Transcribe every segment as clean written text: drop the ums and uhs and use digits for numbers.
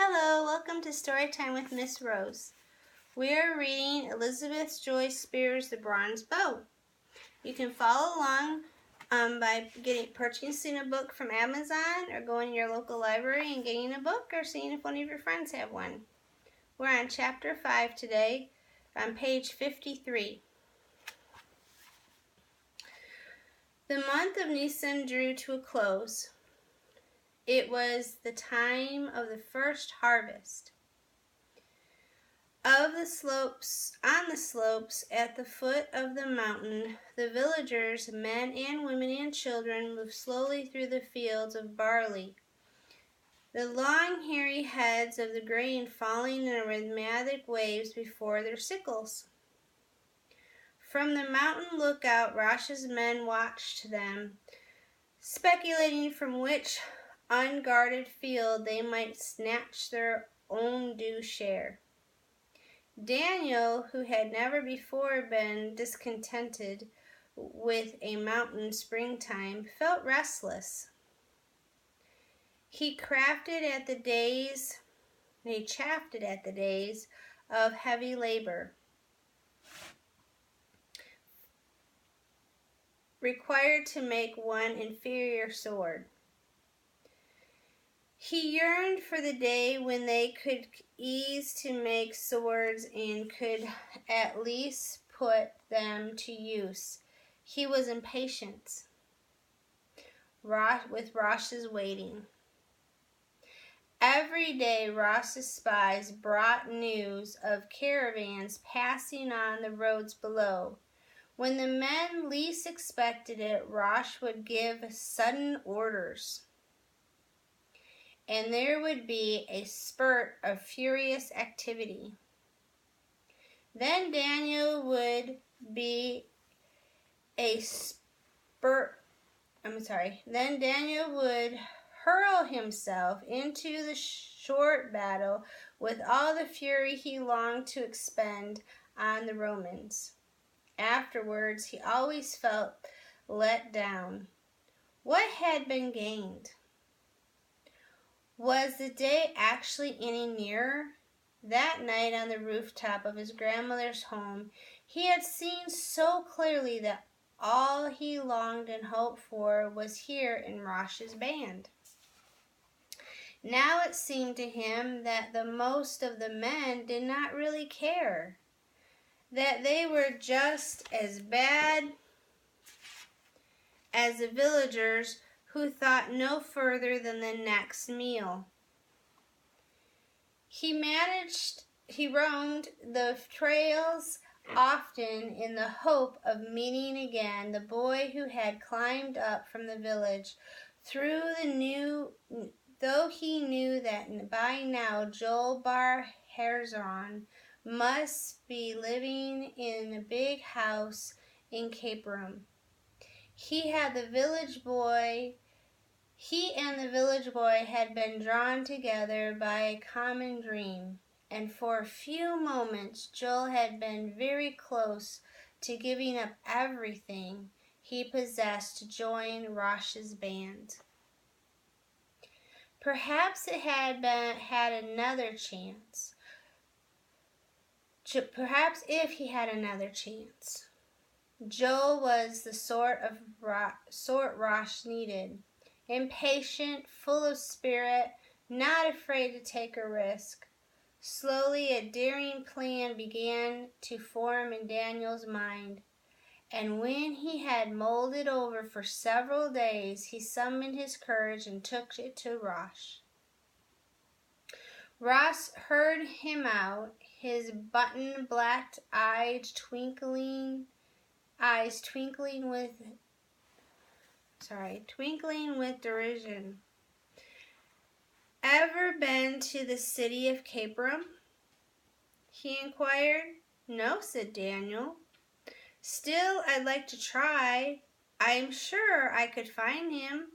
Hello, welcome to Storytime with Miss Rose. We are reading Elizabeth Joyce Speare's The Bronze Bow. You can follow along by purchasing a book from Amazon or going to your local library and getting a book or seeing if one of your friends have one. We're on chapter 5 today on page 53. The month of Nisan drew to a close. It was the time of the first harvest. On the slopes at the foot of the mountain, the villagers, men and women and children, moved slowly through the fields of barley, the long hairy heads of the grain falling in rhythmic waves before their sickles. From the mountain lookout, Rosh's men watched them, speculating from which unguarded field they might snatch their own due share. Daniel, who had never before been discontented with a mountain springtime, felt restless. He chafed at the days of heavy labor required to make one inferior sword. He yearned for the day when they could ease to make swords and could at least put them to use. He was impatient with Rosh's waiting. Every day Rosh's spies brought news of caravans passing on the roads below. When the men least expected it, Rosh would give sudden orders, and there would be a spurt of furious activity. Then Daniel would hurl himself into the short battle with all the fury he longed to expend on the Romans. Afterwards, he always felt let down. What had been gained? Was the day actually any nearer? That night on the rooftop of his grandmother's home, he had seen so clearly that all he longed and hoped for was here in Rosh's band. Now it seemed to him that the most of the men did not really care, that they were just as bad as the villagers who thought no further than the next meal. He roamed the trails often in the hope of meeting again the boy who had climbed up from the village though he knew that by now Joel Bar Herzon must be living in a big house in Capernaum. He and the village boy had been drawn together by a common dream, and for a few moments Joel had been very close to giving up everything he possessed to join Rosh's band. Perhaps it had another chance. Perhaps if he had another chance. Joel was the sort Rosh needed. Impatient, full of spirit, not afraid to take a risk. Slowly a daring plan began to form in Daniel's mind, and when he had mulled it over for several days, he summoned his courage and took it to Rosh. Rosh heard him out, his button-black eyes twinkling with derision. "Ever been to the city of Capernaum?" he inquired. "No," said Daniel. "Still, I'd like to try. I am sure I could find him."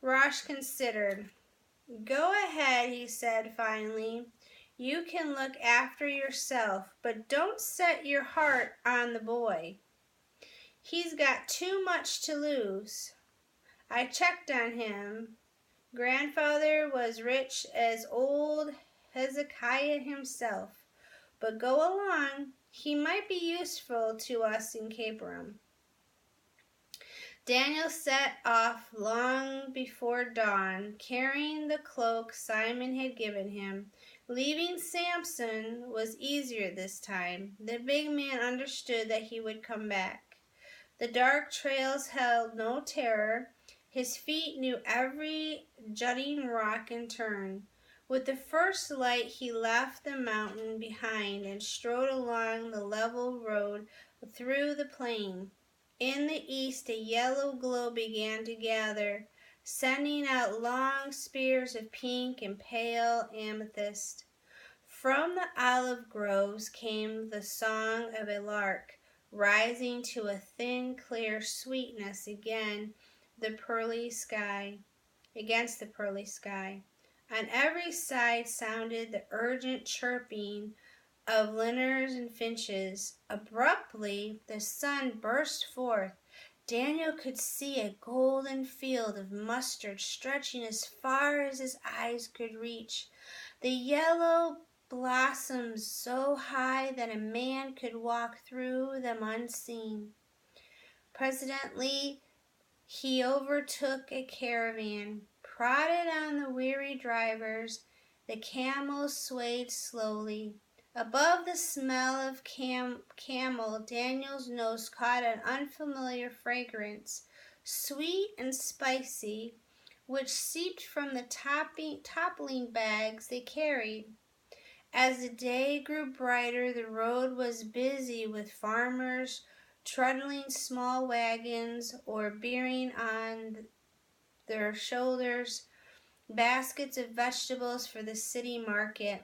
Rosh considered. "Go ahead," he said finally. "You can look after yourself, but don't set your heart on the boy. He's got too much to lose. I checked on him. Grandfather was rich as old Hezekiah himself. But go along, he might be useful to us in Capernaum. Daniel set off long before dawn, carrying the cloak Simon had given him. Leaving Samson was easier this time. The big man understood that he would come back. The dark trails held no terror. His feet knew every jutting rock and turn. With the first light he left the mountain behind and strode along the level road through the plain. In the east a yellow glow began to gather, sending out long spears of pink and pale amethyst. From the olive groves came the song of a lark, rising to a thin, clear sweetness against the pearly sky. On every side sounded the urgent chirping of linnets and finches. Abruptly the sun burst forth. Daniel could see a golden field of mustard stretching as far as his eyes could reach. The yellow blossoms so high that a man could walk through them unseen. Presently he overtook a caravan, prodded on the weary drivers. The camels swayed slowly. Above the smell of camel, Daniel's nose caught an unfamiliar fragrance, sweet and spicy, which seeped from the toppling bags they carried. As the day grew brighter, the road was busy with farmers trundling small wagons or bearing on their shoulders baskets of vegetables for the city market.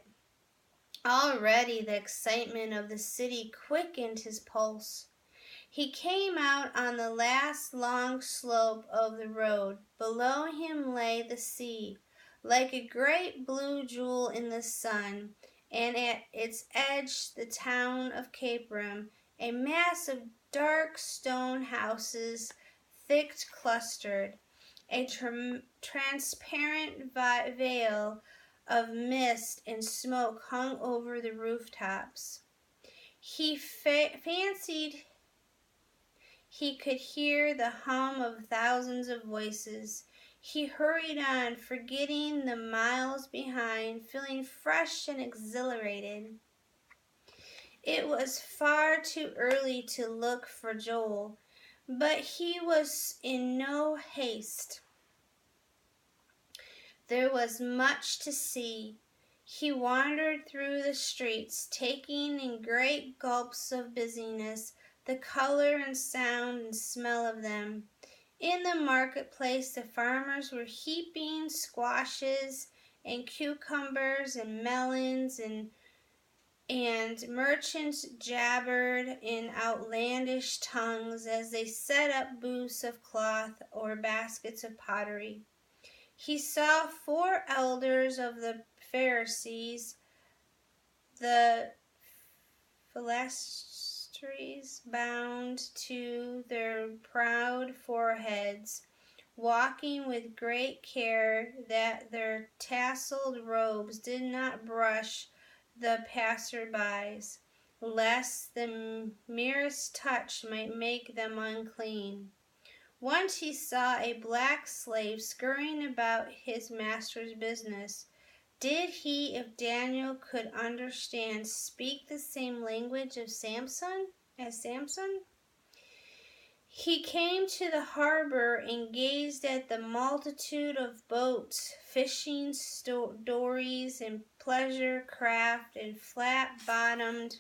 Already the excitement of the city quickened his pulse. He came out on the last long slope of the road. Below him lay the sea, like a great blue jewel in the sun, and at its edge the town of Capernaum, a mass of dark stone houses, thick clustered. A transparent veil of mist and smoke hung over the rooftops. He fancied he could hear the hum of thousands of voices. He hurried on, forgetting the miles behind, feeling fresh and exhilarated. It was far too early to look for Joel, but he was in no haste. There was much to see. He wandered through the streets, taking in great gulps of busyness, the color and sound and smell of them. In the marketplace the farmers were heaping squashes and cucumbers and melons, and merchants jabbered in outlandish tongues as they set up booths of cloth or baskets of pottery. He saw 4 elders of the Pharisees, the Philistines, bound to their proud foreheads, walking with great care that their tasseled robes did not brush the passer-bys, lest the merest touch might make them unclean. Once he saw a black slave scurrying about his master's business. Did he, if Daniel could understand, speak the same language of Samson as Samson? He came to the harbor and gazed at the multitude of boats, fishing dories and pleasure craft and flat-bottomed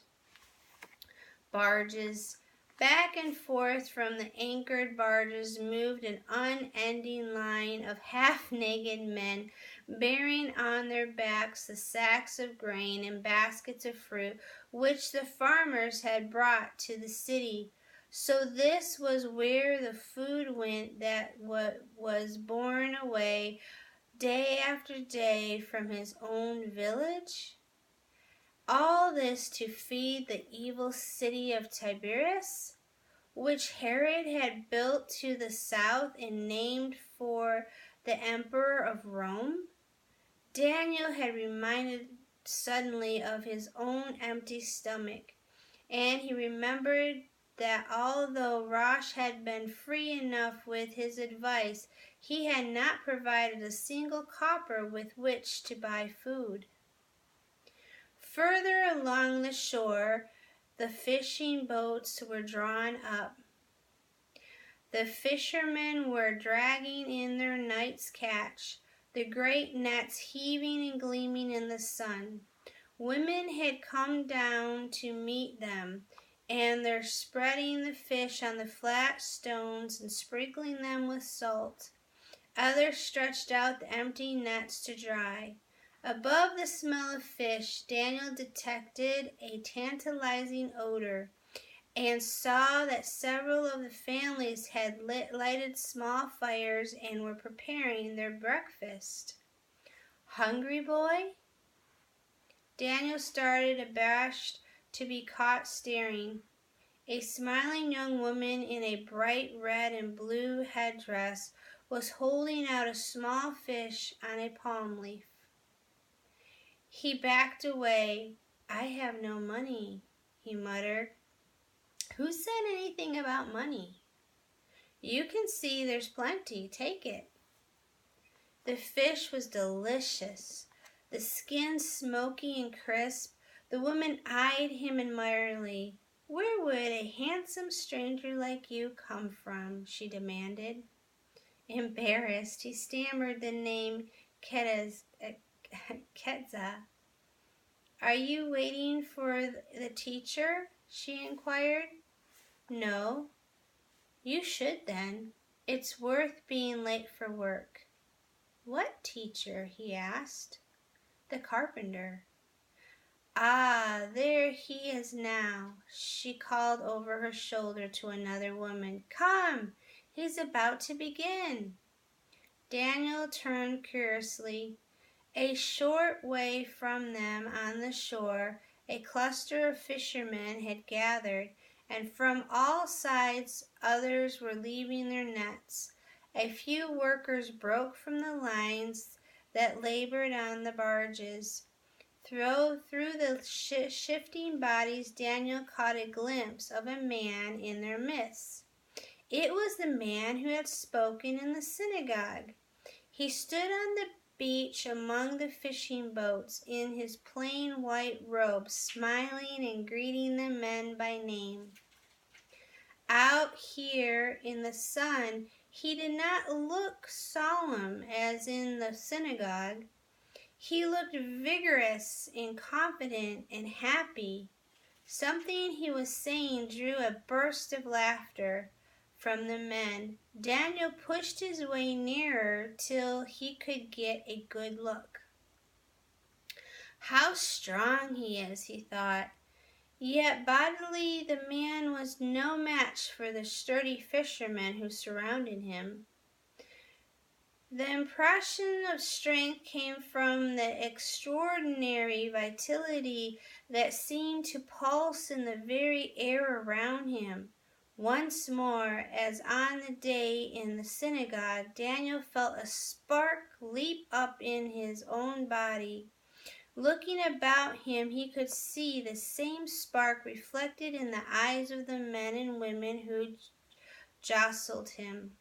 barges. Back and forth from the anchored barges moved an unending line of half-naked men, bearing on their backs the sacks of grain and baskets of fruit which the farmers had brought to the city. So this was where the food went that was borne away day after day from his own village? All this to feed the evil city of Tiberias, which Herod had built to the south and named for the emperor of Rome? Daniel had reminded suddenly of his own empty stomach, and he remembered that although Rosh had been free enough with his advice, he had not provided a single copper with which to buy food. Further along the shore, the fishing boats were drawn up. The fishermen were dragging in their night's catch, the great nets heaving and gleaming in the sun. Women had come down to meet them, and they're spreading the fish on the flat stones and sprinkling them with salt. Others stretched out the empty nets to dry. Above the smell of fish, Daniel detected a tantalizing odor and saw that several of the families had lighted small fires and were preparing their breakfast. Hungry, boy? Daniel started, abashed to be caught staring. A smiling young woman in a bright red and blue headdress was holding out a small fish on a palm leaf. He backed away. "I have no money," he muttered. "Who said anything about money? You can see there's plenty. Take it." The fish was delicious, the skin smoky and crisp. The woman eyed him admiringly. "Where would a handsome stranger like you come from?" she demanded. Embarrassed, he stammered the name Ketza. "Are you waiting for the teacher?" she inquired. "No." "You should then. It's worth being late for work." "What teacher?" he asked. "The carpenter." "Ah, there he is now," she called over her shoulder to another woman. "Come, he's about to begin." Daniel turned curiously. A short way from them on the shore, a cluster of fishermen had gathered, and from all sides others were leaving their nets. A few workers broke from the lines that labored on the barges. Through the shifting bodies, Daniel caught a glimpse of a man in their midst. It was the man who had spoken in the synagogue. He stood on the beach among the fishing boats in his plain white robe, smiling and greeting the men by name. Out here in the sun, he did not look solemn as in the synagogue. He looked vigorous and confident and happy. Something he was saying drew a burst of laughter from the men. Daniel pushed his way nearer till he could get a good look. "How strong he is," he thought. Yet bodily the man was no match for the sturdy fishermen who surrounded him. The impression of strength came from the extraordinary vitality that seemed to pulse in the very air around him. Once more, as on the day in the synagogue, Daniel felt a spark leap up in his own body. Looking about him, he could see the same spark reflected in the eyes of the men and women who jostled him.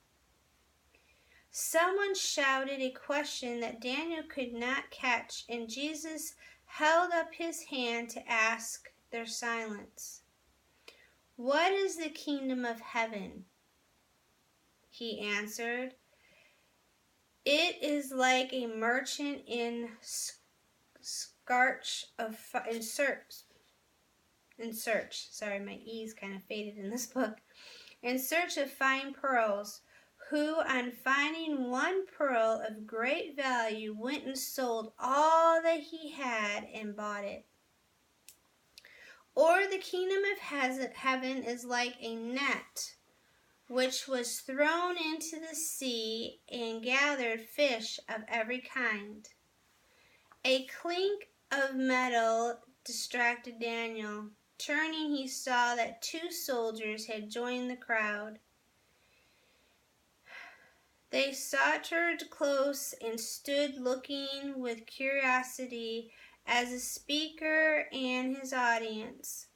Someone shouted a question that Daniel could not catch, and Jesus held up his hand to ask their silence. "What is the kingdom of heaven?" He answered, "It is like a merchant in search. Sorry, my E's kind of faded in this book. In search of fine pearls, who, on finding one pearl of great value, went and sold all that he had and bought it. Or the kingdom of heaven is like a net which was thrown into the sea and gathered fish of every kind." A clink of metal distracted Daniel. Turning, he saw that 2 soldiers had joined the crowd. They sauntered close and stood looking with curiosity as the speaker and his audience.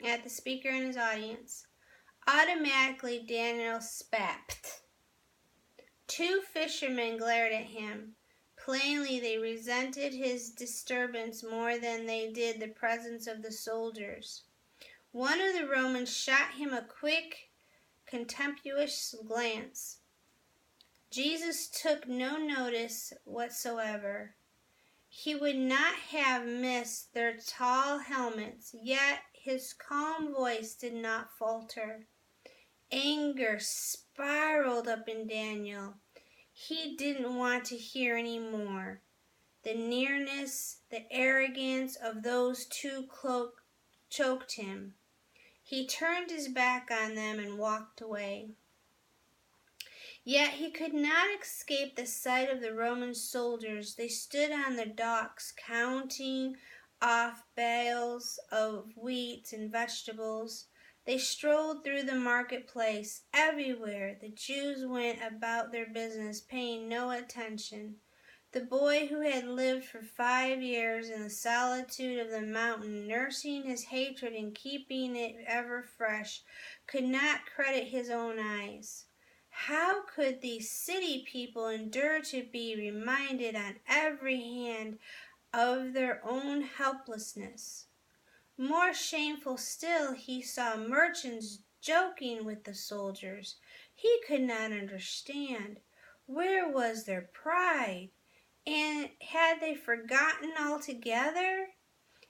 At the speaker and his audience. Automatically, Daniel spat. Two fishermen glared at him. Plainly, they resented his disturbance more than they did the presence of the soldiers. One of the Romans shot him a quick, contemptuous glance. Jesus took no notice whatsoever. He would not have missed their tall helmets, yet his calm voice did not falter. Anger spiraled up in Daniel. He didn't want to hear any more. The nearness, the arrogance of those two choked him. He turned his back on them and walked away. Yet he could not escape the sight of the Roman soldiers. They stood on the docks, counting off bales of wheat and vegetables. They strolled through the marketplace. Everywhere the Jews went about their business, paying no attention. The boy who had lived for 5 years in the solitude of the mountain, nursing his hatred and keeping it ever fresh, could not credit his own eyes. How could these city people endure to be reminded on every hand of their own helplessness? More shameful still, he saw merchants joking with the soldiers. He could not understand. Where was their pride? And had they forgotten altogether?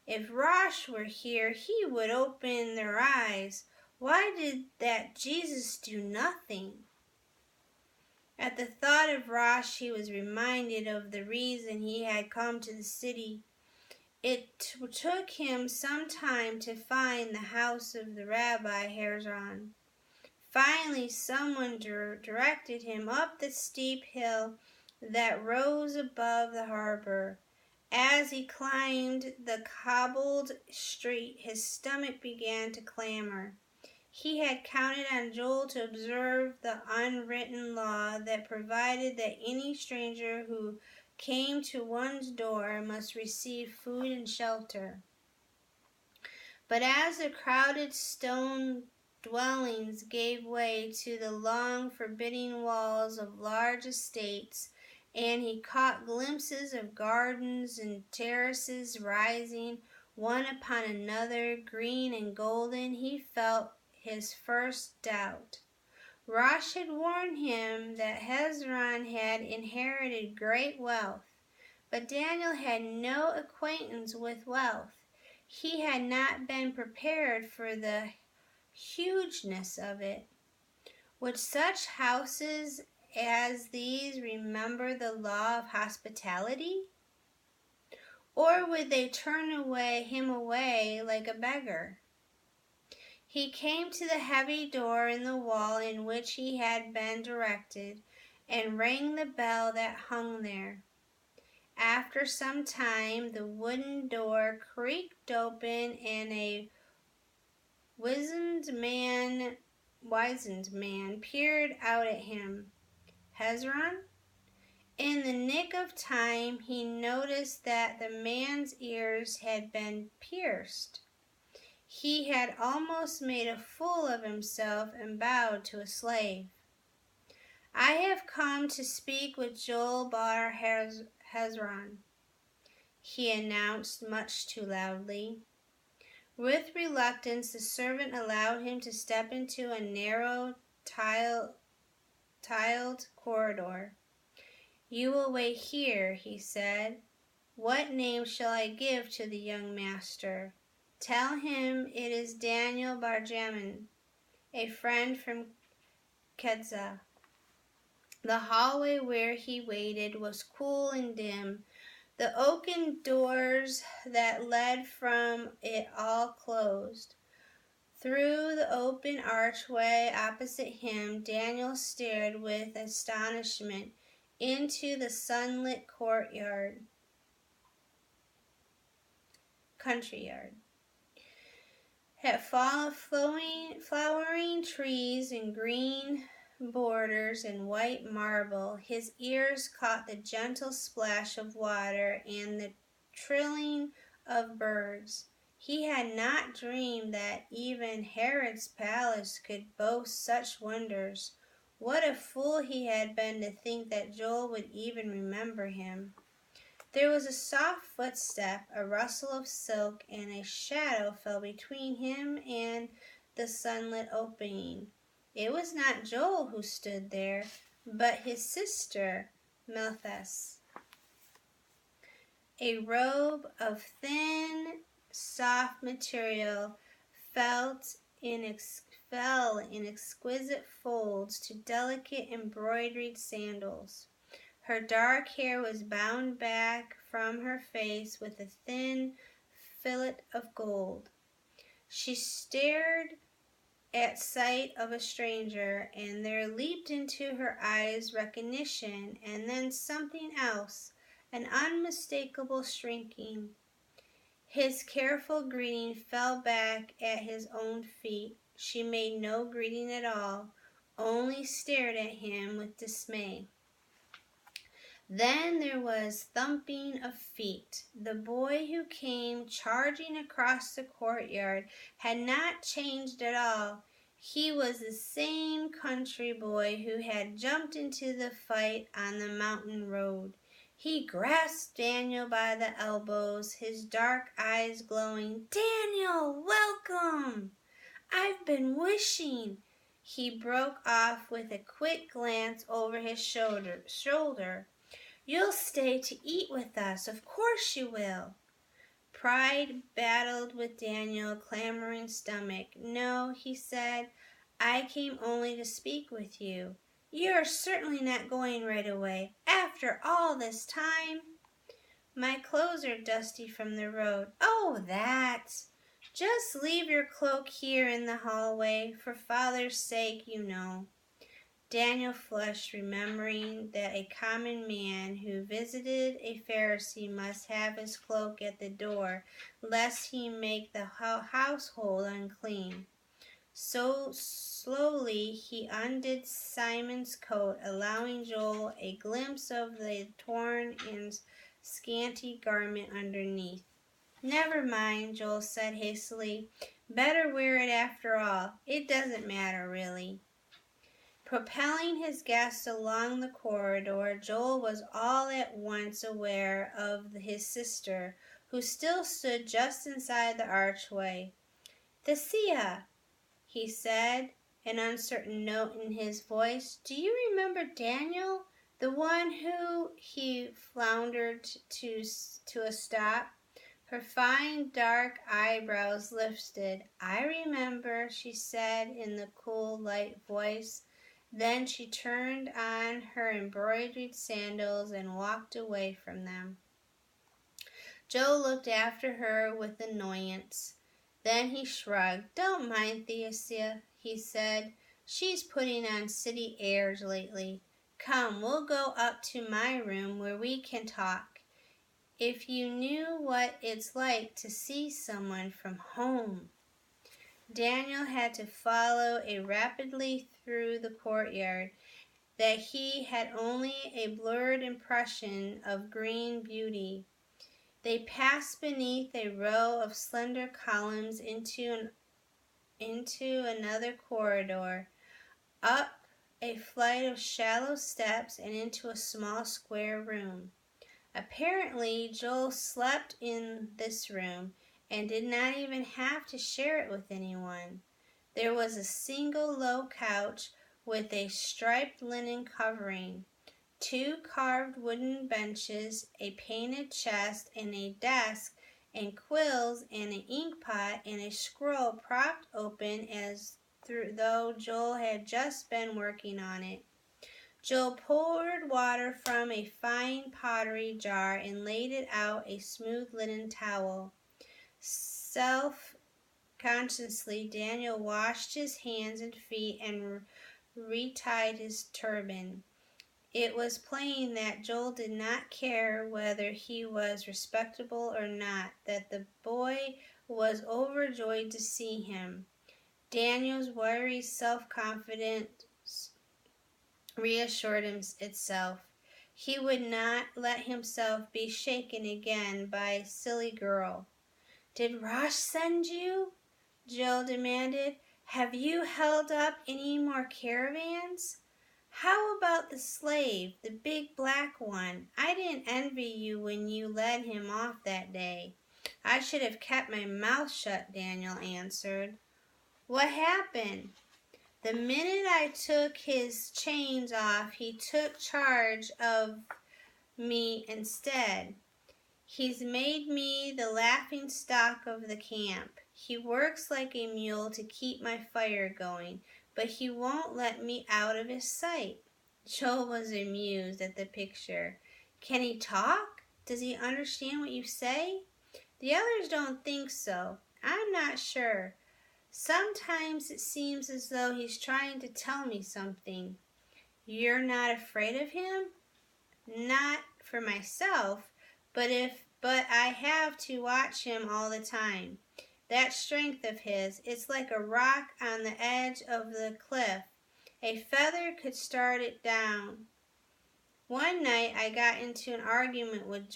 If Rosh were here, he would open their eyes. Why did that Jesus do nothing? At the thought of Rosh, he was reminded of the reason he had come to the city. It took him some time to find the house of the Rabbi Hezron. Finally, someone directed him up the steep hill that rose above the harbor. As he climbed the cobbled street, his stomach began to clamor. He had counted on Joel to observe the unwritten law that provided that any stranger who came to one's door must receive food and shelter. But as the crowded stone dwellings gave way to the long forbidding walls of large estates, and he caught glimpses of gardens and terraces rising one upon another, green and golden, he felt his first doubt. Rosh had warned him that Hezron had inherited great wealth, but Daniel had no acquaintance with wealth. He had not been prepared for the hugeness of it. Would such houses as these remember the law of hospitality? Or would they turn him away like a beggar? He came to the heavy door in the wall in which he had been directed, and rang the bell that hung there. After some time, the wooden door creaked open, and a wizened man peered out at him. Hezron? In the nick of time, he noticed that the man's ears had been pierced. He had almost made a fool of himself and bowed to a slave. I have come to speak with Joel bar Hezron, he announced much too loudly. With reluctance, the servant allowed him to step into a narrow, tiled corridor. You will wait here, he said. What name shall I give to the young master? Tell him it is Daniel Barjamin, a friend from Kedza. The hallway where he waited was cool and dim. The oaken doors that led from it all closed. Through the open archway opposite him, Daniel stared with astonishment into the sunlit country yard. Had flowering trees and green borders and white marble. His ears caught the gentle splash of water and the trilling of birds. He had not dreamed that even Herod's palace could boast such wonders. What a fool he had been to think that Joel would even remember him. There was a soft footstep, a rustle of silk, and a shadow fell between him and the sunlit opening. It was not Joel who stood there, but his sister, Milthas. A robe of thin, soft material fell in exquisite folds to delicate embroidered sandals. Her dark hair was bound back from her face with a thin fillet of gold. She stared at sight of a stranger, and there leaped into her eyes recognition, and then something else, an unmistakable shrinking. His careful greeting fell back at his own feet. She made no greeting at all, only stared at him with dismay. Then there was thumping of feet. The boy who came charging across the courtyard had not changed at all. He was the same country boy who had jumped into the fight on the mountain road. He grasped Daniel by the elbows, his dark eyes glowing. "Daniel, welcome! I've been wishing." He broke off with a quick glance over his shoulder. "You'll stay to eat with us, of course you will." Pride battled with Daniel's clamoring stomach. "No," he said, "I came only to speak with you. You're certainly not going right away, after all this time?" "My clothes are dusty from the road." "Oh, that! Just leave your cloak here in the hallway, for Father's sake, you know." Daniel flushed, remembering that a common man who visited a Pharisee must have his cloak at the door, lest he make the household unclean. So slowly he undid Simon's coat, allowing Joel a glimpse of the torn and scanty garment underneath. "Never mind," Joel said hastily. "Better wear it after all. It doesn't matter, really." Propelling his guest along the corridor, Joel was all at once aware of his sister, who still stood just inside the archway. "Thea," he said, an uncertain note in his voice, "do you remember Daniel, the one who—" He floundered to a stop. Her fine dark eyebrows lifted. "I remember," she said in the cool, light voice. Then she turned on her embroidered sandals and walked away from them. Joe looked after her with annoyance. Then he shrugged. "Don't mind Thea," he said. "She's putting on city airs lately. Come, we'll go up to my room where we can talk. If you knew what it's like to see someone from home." Daniel had to follow rapidly through the courtyard, that he had only a blurred impression of green beauty. They passed beneath a row of slender columns into another corridor, up a flight of shallow steps, and into a small square room. Apparently, Joel slept in this room and did not even have to share it with anyone. There was a single low couch with a striped linen covering, 2 carved wooden benches, a painted chest, and a desk, and quills, and an inkpot, and a scroll propped open as though Joel had just been working on it. Joel poured water from a fine pottery jar and laid it out a smooth linen towel. Self-consciously, Daniel washed his hands and feet and retied his turban. It was plain that Joel did not care whether he was respectable or not, that the boy was overjoyed to see him. Daniel's weary self-confidence reassured itself. He would not let himself be shaken again by a silly girl. "Did Rosh send you?" Jill demanded. "Have you held up any more caravans? How about the slave, the big black one? I didn't envy you when you led him off that day." "I should have kept my mouth shut," Daniel answered. "What happened?" "The minute I took his chains off, he took charge of me instead. He's made me the laughing stock of the camp. He works like a mule to keep my fire going, but he won't let me out of his sight." Joel was amused at the picture. "Can he talk? Does he understand what you say?" "The others don't think so. I'm not sure. Sometimes it seems as though he's trying to tell me something." "You're not afraid of him?" "Not for myself, but I have to watch him all the time. That strength of his, it's like a rock on the edge of the cliff. A feather could start it down. One night I got into an argument with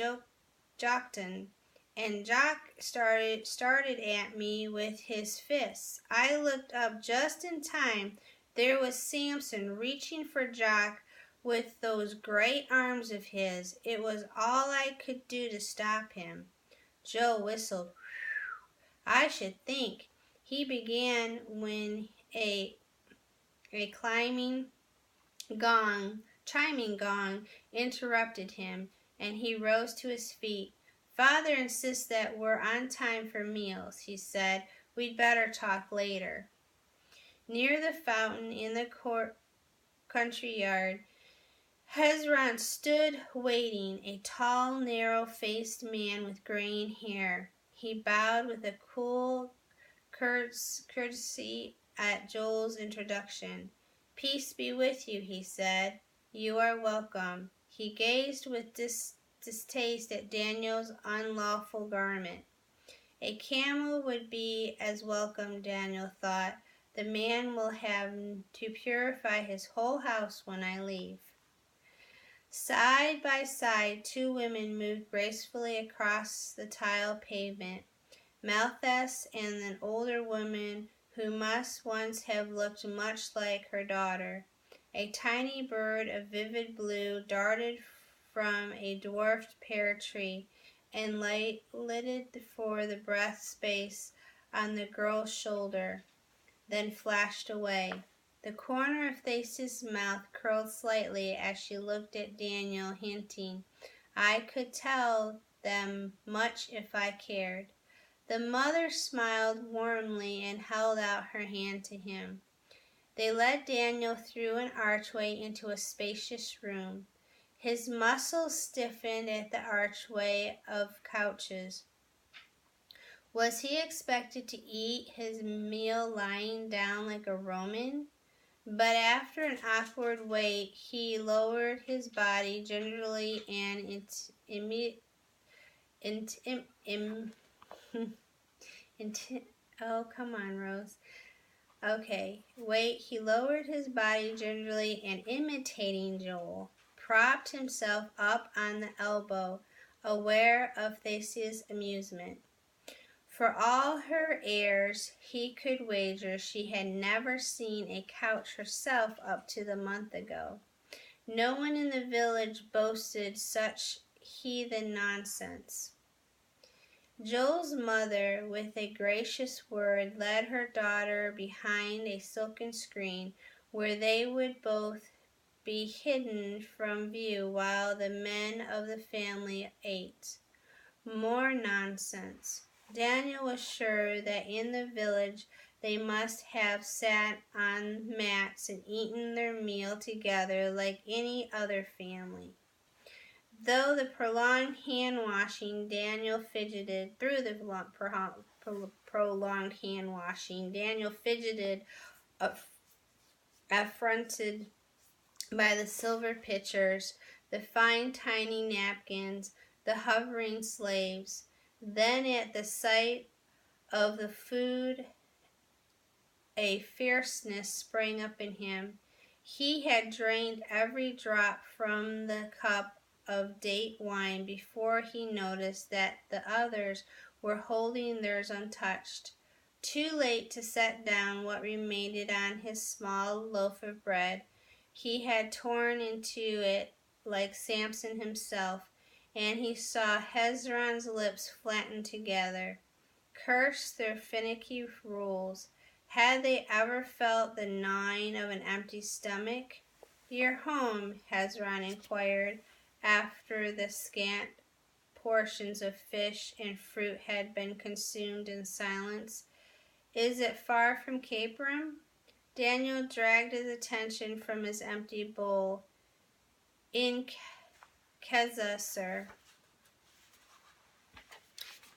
Joktan, and Jock started at me with his fists. I looked up just in time. There was Samson reaching for Jock with those great arms of his. It was all I could do to stop him." Joe whistled. "I should think." He began when a chiming gong interrupted him, and he rose to his feet. "Father insists that we're on time for meals," he said. "We'd better talk later." Near the fountain in the country yard, Hezron stood waiting, a tall, narrow-faced man with graying hair. He bowed with a cool courtesy at Joel's introduction. "Peace be with you," he said. "You are welcome." He gazed with distaste at Daniel's unlawful garment. A camel would be as welcome, Daniel thought. The man will have to purify his whole house when I leave. Side by side, two women moved gracefully across the tile pavement. Malthus and an older woman who must once have looked much like her daughter. A tiny bird of vivid blue darted from a dwarfed pear tree and lighted for the breath space on the girl's shoulder, then flashed away. The corner of Theseus' mouth curled slightly as she looked at Daniel, hinting, "I could tell them much if I cared." The mother smiled warmly and held out her hand to him. They led Daniel through an archway into a spacious room. His muscles stiffened at the archway of couches. Was he expected to eat his meal lying down like a Roman? But after an awkward wait, he lowered his body gingerly and oh, come on, Rose. Okay, wait, he lowered his body gingerly and, imitating Joel, propped himself up on the elbow, aware of Theseus' amusement. For all her airs, he could wager she had never seen a couch herself up to the month ago. No one in the village boasted such heathen nonsense. Joel's mother, with a gracious word, led her daughter behind a silken screen, where they would both be hidden from view while the men of the family ate. More nonsense. Daniel was sure that in the village they must have sat on mats and eaten their meal together like any other family. Through the prolonged hand-washing, Daniel fidgeted, affronted by the silver pitchers, the fine tiny napkins, the hovering slaves. Then at the sight of the food, a fierceness sprang up in him. He had drained every drop from the cup of date wine before he noticed that the others were holding theirs untouched. Too late to set down what remained on his small loaf of bread, he had torn into it like Samson himself, and he saw Hezron's lips flatten together. Curse their finicky rules. Had they ever felt the gnawing of an empty stomach? Your home, Hezron inquired, after the scant portions of fish and fruit had been consumed in silence. Is it far from Capram? Daniel dragged his attention from his empty bowl. In Keza, sir.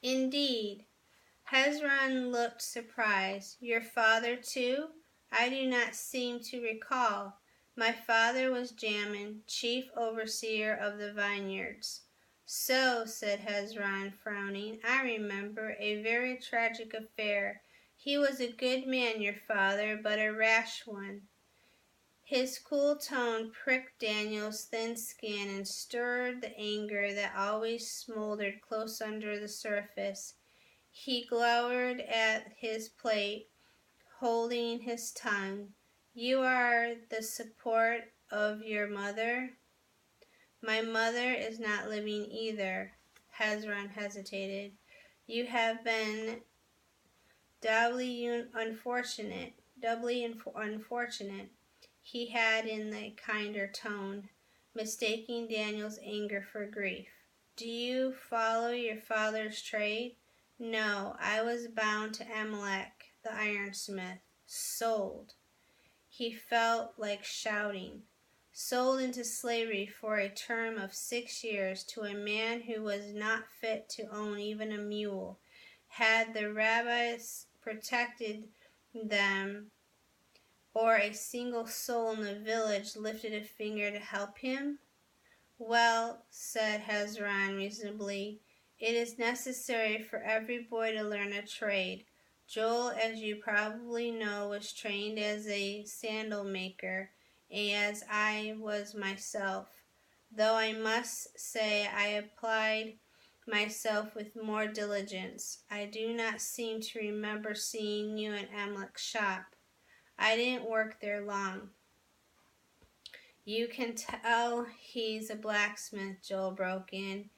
Indeed. Hezron looked surprised. Your father, too? I do not seem to recall. My father was Jamin, chief overseer of the vineyards. So, said Hezron, frowning, I remember a very tragic affair. He was a good man, your father, but a rash one. His cool tone pricked Daniel's thin skin and stirred the anger that always smoldered close under the surface. He glowered at his plate, holding his tongue. You are the support of your mother? My mother is not living either. Hezron hesitated. You have been doubly unfortunate, he had in the kinder tone, mistaking Daniel's anger for grief. Do you follow your father's trade? No, I was bound to Amalek, the ironsmith. Sold. He felt like shouting. Sold into slavery for a term of 6 years to a man who was not fit to own even a mule. Had the rabbis protected them, or a single soul in the village lifted a finger to help him? Well, said Hezron reasonably, it is necessary for every boy to learn a trade. Joel, as you probably know, was trained as a sandal maker, as I was myself, though I must say I applied myself with more diligence. I do not seem to remember seeing you in Amalek's shop. I didn't work there long. You can tell he's a blacksmith, Joel broke in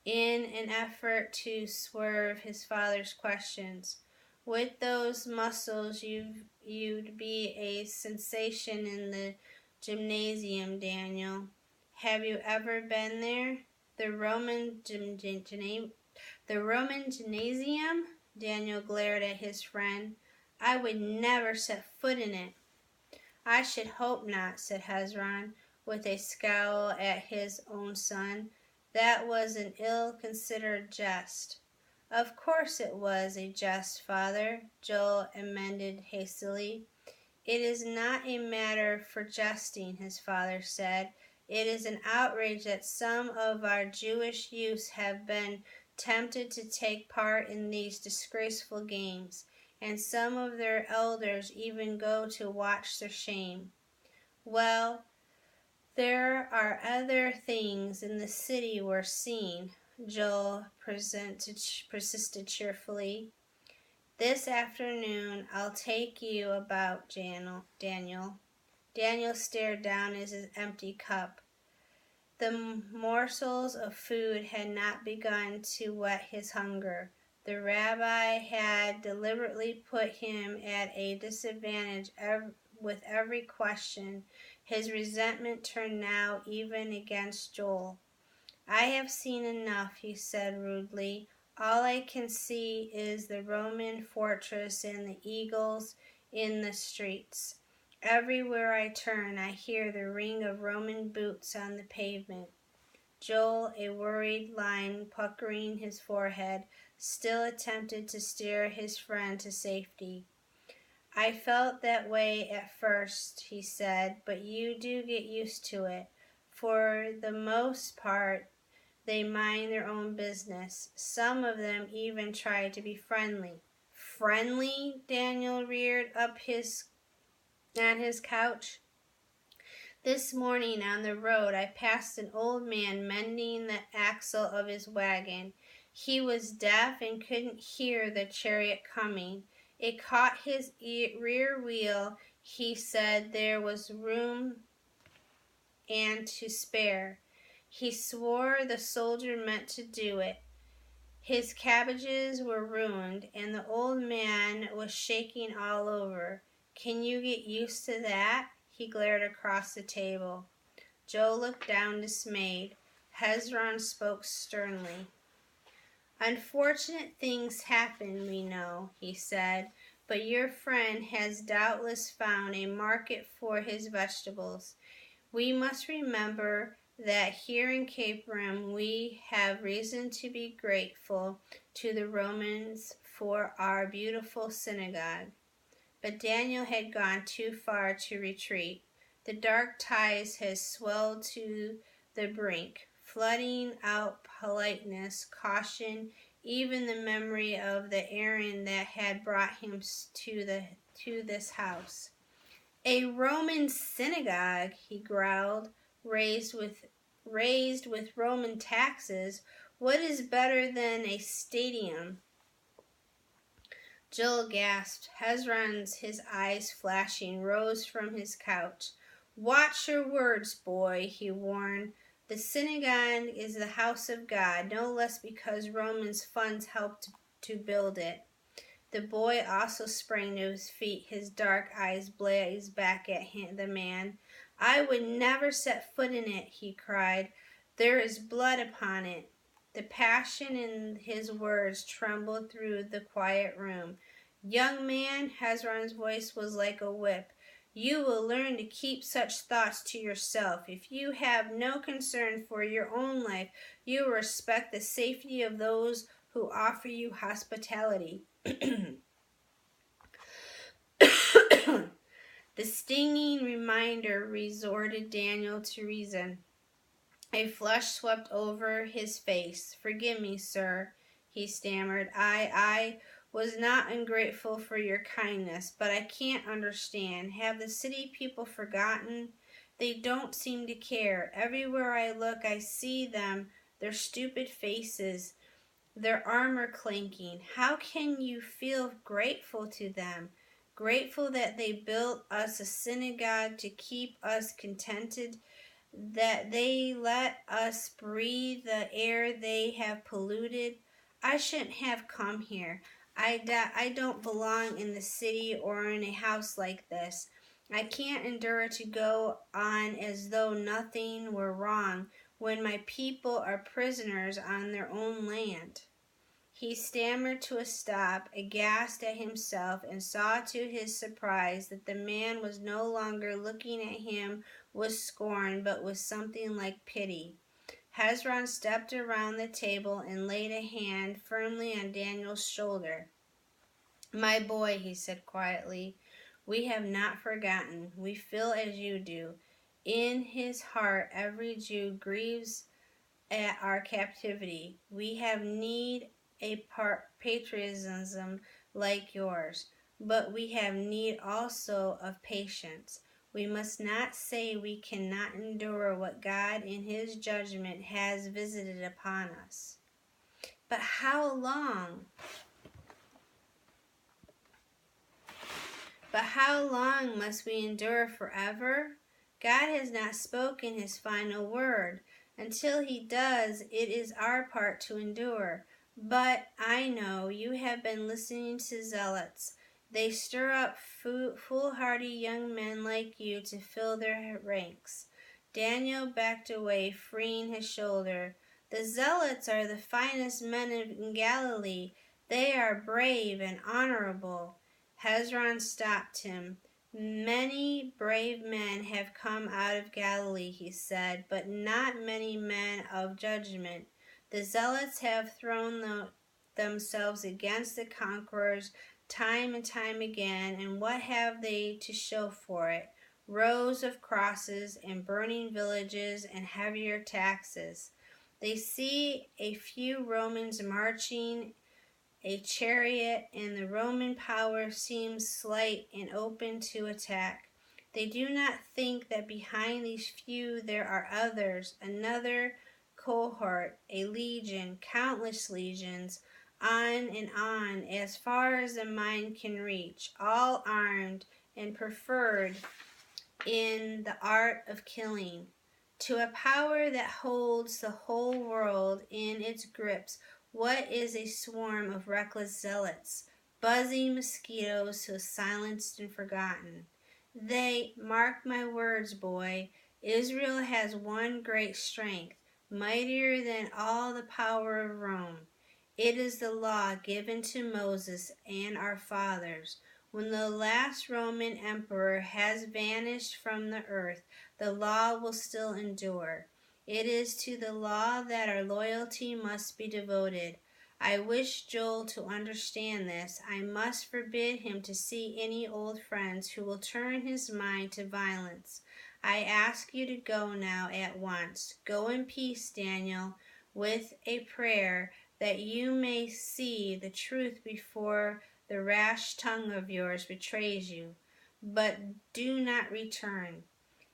an effort to swerve his father's questions. With those muscles, you'd be a sensation in the gymnasium, Daniel. Have you ever been there? The Roman gymnasium? Daniel glared at his friend. I would never set foot in it. I should hope not, said Hezron, with a scowl at his own son. That was an ill-considered jest. Of course it was a jest, father, Joel amended hastily. It is not a matter for jesting, his father said. It is an outrage that some of our Jewish youths have been tempted to take part in these disgraceful games, and some of their elders even go to watch their shame. Well, there are other things in the city worth seeing, Joel persisted cheerfully. This afternoon I'll take you about, Daniel. Daniel stared down at his empty cup. The morsels of food had not begun to whet his hunger. The rabbi had deliberately put him at a disadvantage with every question. His resentment turned now even against Joel. I have seen enough, he said rudely. All I can see is the Roman fortress and the eagles in the streets. Everywhere I turn, I hear the ring of Roman boots on the pavement. Joel, a worried line puckering his forehead, still attempted to steer his friend to safety. I felt that way at first, he said, but you do get used to it. For the most part, they mind their own business. Some of them even try to be friendly. Friendly? Daniel reared up on his couch. This morning on the road I passed an old man mending the axle of his wagon. He was deaf and couldn't hear the chariot coming. It caught his rear wheel. He said there was room and to spare. He swore the soldier meant to do it. His cabbages were ruined, and the old man was shaking all over. Can you get used to that? He glared across the table. Joe looked down dismayed. Hezron spoke sternly. Unfortunate things happen, we know, he said, but your friend has doubtless found a market for his vegetables. We must remember that here in Cape Rim we have reason to be grateful to the Romans for our beautiful synagogue. But Daniel had gone too far to retreat. The dark tides had swelled to the brink, flooding out politeness, caution, even the memory of the errand that had brought him to this house. A Roman synagogue, he growled, raised with Roman taxes. What is better than a stadium? Joel gasped. Hezron's, his eyes flashing, rose from his couch. Watch your words, boy, he warned. The synagogue is the house of God, no less because Romans' funds helped to build it. The boy also sprang to his feet. His dark eyes blazed back at the man. I would never set foot in it, he cried. There is blood upon it. The passion in his words trembled through the quiet room. Young man, Hezron's voice was like a whip. You will learn to keep such thoughts to yourself. If you have no concern for your own life, you will respect the safety of those who offer you hospitality. The stinging reminder resorted Daniel to reason. A flush swept over his face. Forgive me, sir, he stammered. I was not ungrateful for your kindness, but I can't understand. Have the city people forgotten? They don't seem to care. Everywhere I look, I see them, their stupid faces, their armor clanking. How can you feel grateful to them? Grateful that they built us a synagogue to keep us contented, that they let us breathe the air they have polluted. I shouldn't have come here. I don't belong in the city or in a house like this. I can't endure to go on as though nothing were wrong when my people are prisoners on their own land. He stammered to a stop, aghast at himself, and saw to his surprise that the man was no longer looking at him with scorn, but with something like pity. Hezron stepped around the table and laid a hand firmly on Daniel's shoulder. My boy, he said quietly, we have not forgotten. We feel as you do. In his heart, every Jew grieves at our captivity. We have need a patriotism like yours, but we have need also of patience. We must not say we cannot endure what God in his judgment has visited upon us. But how long? But how long must we endure forever? God has not spoken his final word. Until he does, it is our part to endure. But I know you have been listening to zealots. They stir up foolhardy young men like you to fill their ranks. Daniel backed away, freeing his shoulder. The zealots are the finest men in Galilee. They are brave and honorable. Hezron stopped him. Many brave men have come out of Galilee, he said, but not many men of judgment. The zealots have thrown themselves against the conquerors time and time again, and what have they to show for it? Rows of crosses and burning villages and heavier taxes. They see a few Romans marching a chariot, and the Roman power seems slight and open to attack. They do not think that behind these few there are others, another cohort, a legion, countless legions, on, as far as the mind can reach, all armed and preferred in the art of killing. To a power that holds the whole world in its grips, what is a swarm of reckless zealots, buzzing mosquitoes so silenced and forgotten? They, mark my words, boy, Israel has one great strength, mightier than all the power of Rome. It is the law given to Moses and our fathers. When the last Roman emperor has vanished from the earth, the law will still endure. It is to the law that our loyalty must be devoted. I wish Joel to understand this. I must forbid him to see any old friends who will turn his mind to violence. I ask you to go now at once. Go in peace, Daniel, with a prayer that you may see the truth before the rash tongue of yours betrays you. But do not return.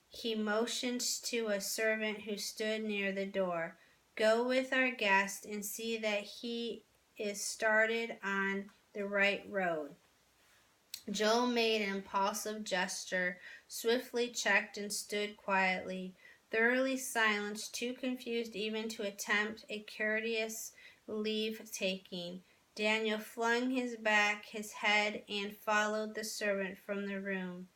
He motioned to a servant who stood near the door. Go with our guest and see that he is started on the right road. Joel made an impulsive gesture, swiftly checked and stood quietly, thoroughly silenced, too confused even to attempt a courteous leave-taking. Daniel flung his back, his head, and followed the servant from the room.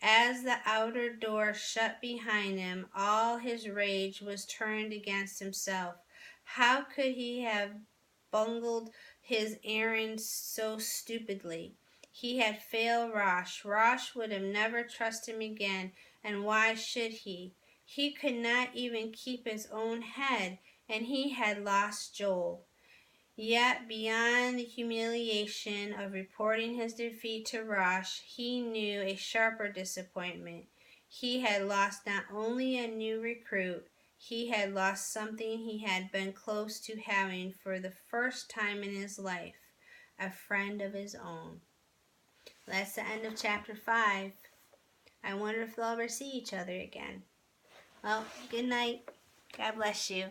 As the outer door shut behind him, all his rage was turned against himself. How could he have bungled his errand so stupidly? He had failed Rosh. Rosh would have never trusted him again, and why should he? He could not even keep his own head, and he had lost Joel. Yet, beyond the humiliation of reporting his defeat to Rosh, he knew a sharper disappointment. He had lost not only a new recruit, he had lost something he had been close to having for the first time in his life, a friend of his own. That's the end of chapter 5. I wonder if they'll ever see each other again. Well, good night. God bless you.